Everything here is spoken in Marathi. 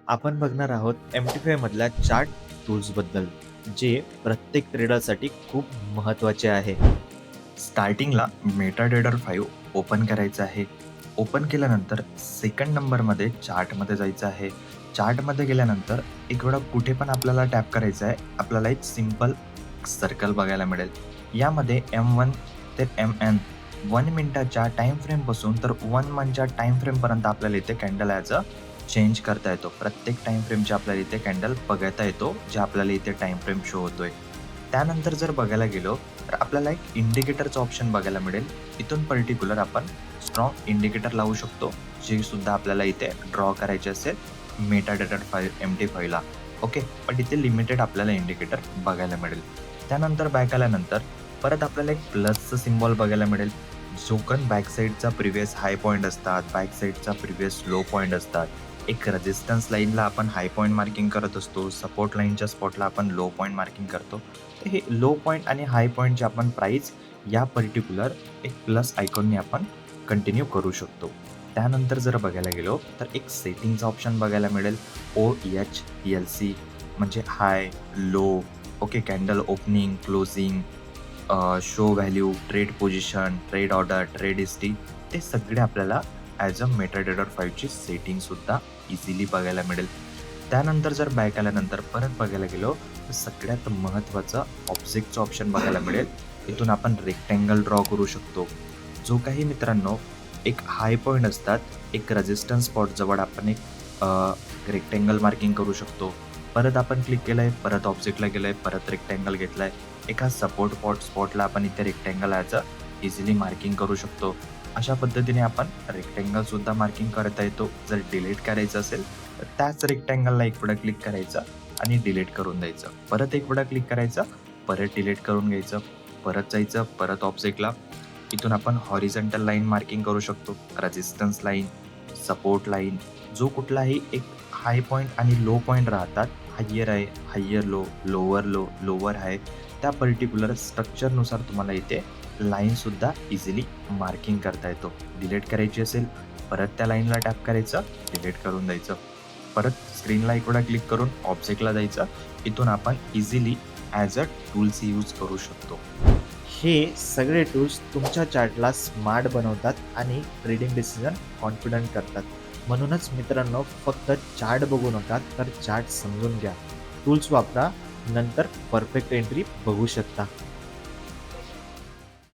आपण बघणार आहोत MT5 मधल्या चार्ट टूल्सबद्दल, जे प्रत्येक ट्रेडरसाठी खूप महत्त्वाचे आहे. स्टार्टिंगला मेटाडेटर 5 ओपन करायचं आहे. ओपन केल्यानंतर सेकंड नंबरमध्ये चार्टमध्ये जायचं आहे. चार्टमध्ये गेल्यानंतर एक वेळा कुठे पण आपल्याला टॅप करायचं आहे. आपल्याला एक सिंपल सर्कल बघायला मिळेल. यामध्ये M1 ते MN 1 मिनिटाच्या टाईम फ्रेमपासून तर 1 मंथच्या टाईम फ्रेमपर्यंत आपल्याला इथे कॅन्डल ॲज अ चेंज करता येतो. प्रत्येक टाईम फ्रेमच्या आपल्याला इथे कॅन्डल बघता येतो, जे आपल्याला इथे टाईम फ्रेम शो होतोय. त्यानंतर जर बघायला गेलो तर आपल्याला एक इंडिकेटरचं ऑप्शन बघायला मिळेल. इथून पर्टिक्युलर आपण स्ट्रॉंग इंडिकेटर लावू शकतो, जे सुद्धा आपल्याला इथे ड्रॉ करायचे असेल मेटाडेटर 5 MT5ला. ओके. पण इथे लिमिटेड आपल्याला इंडिकेटर बघायला मिळेल. त्यानंतर बॅक आल्यानंतर परत आपल्याला एक प्लसचं सिम्बॉल बघायला मिळेल. जो पण बॅक साईडचा प्रिव्हियस हाय पॉईंट असतात, बॅक साईडचा प्रिव्हियस लो पॉईंट असतात. एक रेझिस्टन्स लाईनला आपण हाय पॉईंट मार्किंग करत असतो, सपोर्ट लाईनच्या स्पॉटला आपण लो पॉईंट मार्किंग करतो. तर हे लो पॉईंट आणि हाय पॉईंटची आपण प्राईस या पर्टिक्युलर एक प्लस आयकॉनने आपण कंटिन्यू करू शकतो. त्यानंतर जर बघायला गेलो तर एक सेटिंगचा ऑप्शन बघायला मिळेल. OHLC म्हणजे high, low, okay, candle opening, closing, show value, trade position, trade order, trade history, ते सगळे आपल्याला ॲज अ मेटाडेटर 5ची सेटिंगसुद्धा इझिली बघायला मिळेल. त्यानंतर जर बॅक आल्यानंतर परत बघायला गेलो तर सगळ्यात महत्त्वाचं ऑब्जेक्टचं ऑप्शन बघायला मिळेल. इथून आपण रेक्टँगल ड्रॉ करू शकतो. जो काही मित्रांनो एक हाय पॉईंट असतात, एक रेझिस्टन्स स्पॉट जवळ आपण एक रेक्टँगल मार्किंग करू शकतो. परत आपण क्लिक केलंय, परत ऑब्जेक्टला गेलंय, परत रेक्टँगल घेतलाय. एका सपोर्ट स्पॉटला आपण इथे rectangle as a easily marking करू शकतो. अशा पद्धतीने आपण रेक्टँगलसुद्धा मार्किंग करता येतो. जर डिलीट करायचं असेल तर त्याच रेक्टँगलला एक वेळा क्लिक करायचं आणि डिलीट करून द्यायचं. परत एक वेळा क्लिक करायचं, परत डिलीट करून घ्यायचं, परत जायचं, परत ऑब्जेक्टला. इथून आपण हॉरिझॉन्टल लाईन मार्किंग करू शकतो. रेझिस्टन्स लाईन, सपोर्ट लाईन, जो कुठलाही एक हाय पॉईंट आणि लो पॉईंट राहतात. हायर आहे, हायर लो, लोवर हाय, त्या पर्टिक्युलर स्ट्रक्चरनुसार तुम्हाला इथे लाईनसुद्धा इझिली मार्किंग करता येतो. डिलीट करायची असेल, परत त्या लाईनला टॅप करायचं, डिलीट करून द्यायचं. परत स्क्रीनला एक वेळा क्लिक करून ऑब्जेक्टला जायचं. इथून आपण easily as a tools use करू शकतो. हे सगळे टूल्स तुमच्या चार्टला स्मार्ट बनवतात आणि ट्रेडिंग डिसिजन कॉन्फिडंट करतात. म्हणूनच मित्रांनो, फक्त चार्ट बघू नका, तर चार्ट समजून घ्या. टूल्स वापरा, नंतर परफेक्ट एंट्री बघू शकता.